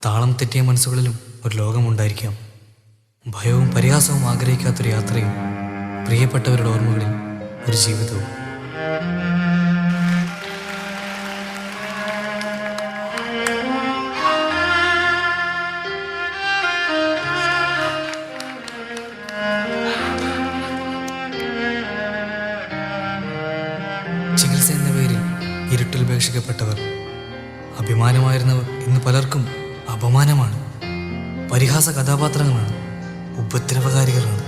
താളം തെറ്റിയ മനസ്സുകളിലും ഒരു ലോകമുണ്ടായിരിക്കാം. ഭയവും പരിഹാസവും ആഗ്രഹിക്കാത്തൊരു യാത്രയും പ്രിയപ്പെട്ടവരുടെ ഓർമ്മകളിൽ ഒരു ജീവിതവും. ചികിത്സ എന്ന പേരിൽ ഇരുട്ടിൽ ഉപേക്ഷിക്കപ്പെട്ടവർ, അഭിമാനമായിരുന്നവർ ഇന്ന് പലർക്കും അപമാനമാണ്. പരിഹാസ കഥാപാത്രങ്ങളാണ്, ഉപദ്രവകാരികളാണ്,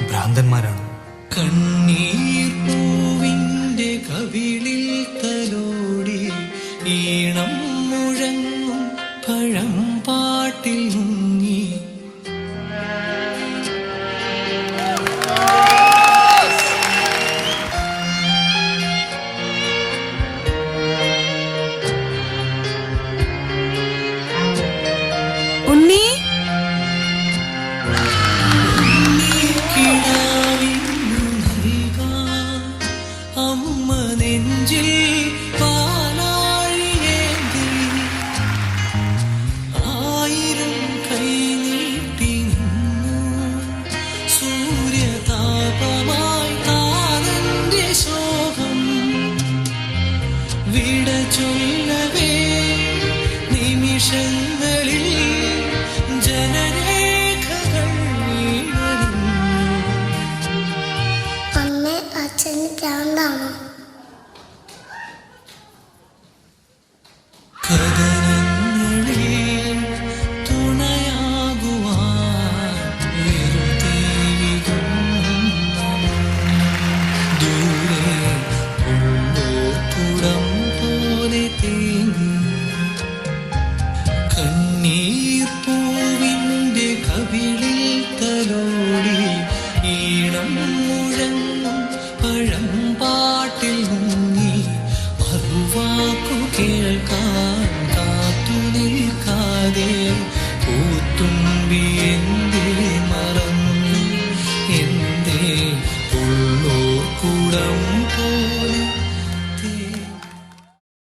ഭ്രാന്തന്മാരാണ്. കണ്ണീർ പൂവിൻ്റെ കവിളിൽ തലോടി ഈണം മുഴങ്ങും പഴം പാട്ടിൽ മുങ്ങി അമ്മ നെഞ്ചിൽ പാലാഴിയേന്തി ആയിരം കൈ നീട്ടി നിന്നു സൂര്യതാപമായി താനെന്റെ ശോകം വിട ചൊല്ലവേ നിമിഷങ്ങളിൽ ജനരേഖകൾ അച്ഛന് പ്രാന്താണോ? കഥനങ്ങളിൽ തുണയാകുവാൻ വെറുതെ ദൂരെ ഉള്ളോർക്കുടം പോലെ തേങ്ങി കണ്ണീർ പൂവിൻ്റെ കവിളിൽ തലോടി ഈണം മുഴങ്ങും പഴം പാട്ടിൽ മുങ്ങി മറുവാക്കു കേൾക്കാൻ കാത്തു നിൽക്കാതെ പൂത്തുമ്പി എന്തേ മറന്നു എന്തേ ഉള്ളോർ കൂടം പോ